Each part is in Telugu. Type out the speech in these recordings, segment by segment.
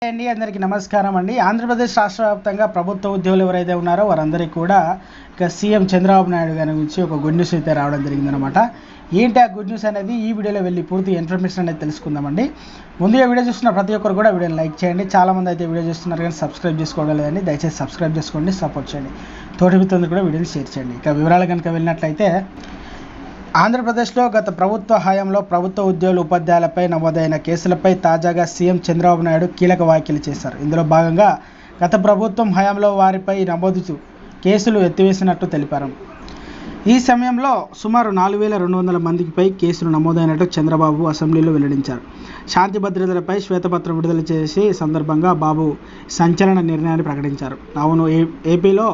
అండి అందరికీ నమస్కారం అండి. ఆంధ్రప్రదేశ్ రాష్ట్ర వ్యాప్తంగా ప్రభుత్వ ఉద్యోగులు ఎవరైతే ఉన్నారో వారందరికీ కూడా ఇక సీఎం చంద్రబాబు నాయుడు గారి గురించి ఒక గుడ్ న్యూస్ అయితే రావడం జరిగిందనమాట. ఏంటి ఆ గుడ్ న్యూస్ అనేది ఈ వీడియోలో వెళ్ళి పూర్తి ఇన్ఫర్మేషన్ అనేది తెలుసుకుందామండి. ముందుగా వీడియో చూస్తున్న ప్రతి ఒక్కరు కూడా వీడియోని లైక్ చేయండి. చాలామంది అయితే వీడియో చూస్తున్నారు కానీ సబ్స్క్రైబ్ చేసుకోగలదండి. దయచేసి సబ్స్క్రైబ్ చేసుకోండి, సపోర్ట్ చేయండి. తోటి మిత్రులందరూ కూడా వీడియోని షేర్ చేయండి. ఇక వివరాలు కనుక వెళ్ళినట్లయితే ఆంధ్రప్రదేశ్లో గత ప్రభుత్వ హయాంలో ప్రభుత్వ ఉద్యోగులు ఉపాధ్యాయులపై నమోదైన కేసులపై తాజాగా సీఎం చంద్రబాబు నాయుడు కీలక వ్యాఖ్యలు చేశారు. ఇందులో భాగంగా గత ప్రభుత్వం హయాంలో వారిపై నమోదు కేసులు ఎత్తివేసినట్టు తెలిపారు. ఈ సమయంలో సుమారు 4200 మందికిపై కేసులు నమోదైనట్టు చంద్రబాబు అసెంబ్లీలో వెల్లడించారు. శాంతి భద్రతలపై శ్వేతపత్రం విడుదల చేసి సందర్భంగా బాబు సంచలన నిర్ణయాన్ని ప్రకటించారు. అవును, ఏపీలో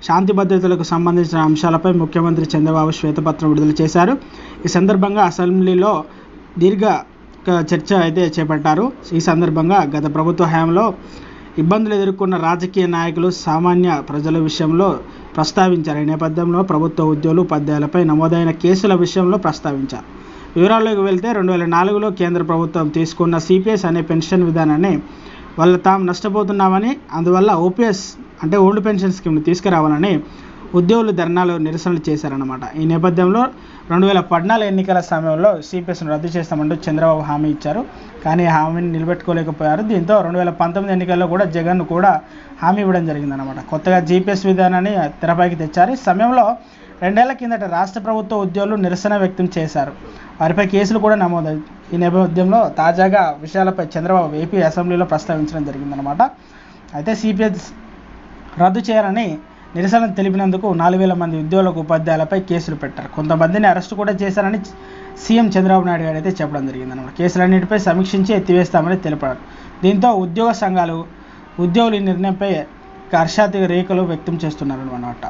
శాంతి భద్రతలకు సంబంధించిన అంశాలపై ముఖ్యమంత్రి చంద్రబాబు శ్వేతపత్రం విడుదల చేశారు. ఈ సందర్భంగా అసెంబ్లీలో దీర్ఘ చర్చ అయితే చేపట్టారు. ఈ సందర్భంగా గత ప్రభుత్వ హయాంలో ఇబ్బందులు ఎదుర్కొన్న రాజకీయ నాయకులు సామాన్య ప్రజల విషయంలో ప్రస్తావించారు. ఈ నేపథ్యంలో ప్రభుత్వ ఉద్యోగులు ఉపాధ్యాయులపై నమోదైన కేసుల విషయంలో ప్రస్తావించారు. వివరాల్లోకి వెళ్తే 2004లో కేంద్ర ప్రభుత్వం తీసుకున్న సిపిఎస్ అనే పెన్షన్ విధానాన్ని వాళ్ళు తాము నష్టపోతున్నామని, అందువల్ల ఓపీఎస్ అంటే ఓల్డ్ పెన్షన్ స్కీమ్ని తీసుకురావాలని ఉద్యోగులు ధర్నాలు నిరసనలు చేశారన్నమాట. ఈ నేపథ్యంలో 2014 ఎన్నికల సమయంలో సిపిఎస్ను రద్దు చేస్తామంటూ చంద్రబాబు హామీ ఇచ్చారు. కానీ హామీని నిలబెట్టుకోలేకపోయారు. దీంతో 2019 ఎన్నికల్లో కూడా జగన్ కూడా హామీ ఇవ్వడం జరిగిందన్నమాట. కొత్తగా జీపీఎస్ విధానాన్ని తెరపైకి తెచ్చారు. ఈ సమయంలో 2 ఏళ్ల కిందట రాష్ట్ర ప్రభుత్వ ఉద్యోగులు నిరసన వ్యక్తం చేశారు. వారిపై కేసులు కూడా నమోదయ్యాయి. ఈ నేపథ్యంలో తాజాగా విషయాలపై చంద్రబాబు ఏపీ అసెంబ్లీలో ప్రస్తావించడం జరిగిందనమాట. అయితే సిపిఎస్ రద్దు చేయాలని నిరసన తెలిపినందుకు 4000 మంది ఉద్యోగులకు ఉపాధ్యాయులపై కేసులు పెట్టారు. కొంతమందిని అరెస్టు కూడా చేశారని సీఎం చంద్రబాబు నాయుడు గారు అయితే చెప్పడం జరిగిందన్నమాట. కేసులన్నింటిపై సమీక్షించి ఎత్తివేస్తామని తెలిపారు. దీంతో ఉద్యోగ సంఘాలు ఉద్యోగులు ఈ నిర్ణయంపై హర్షాతిరేకలు వ్యక్తం చేస్తున్నారన్నమాట.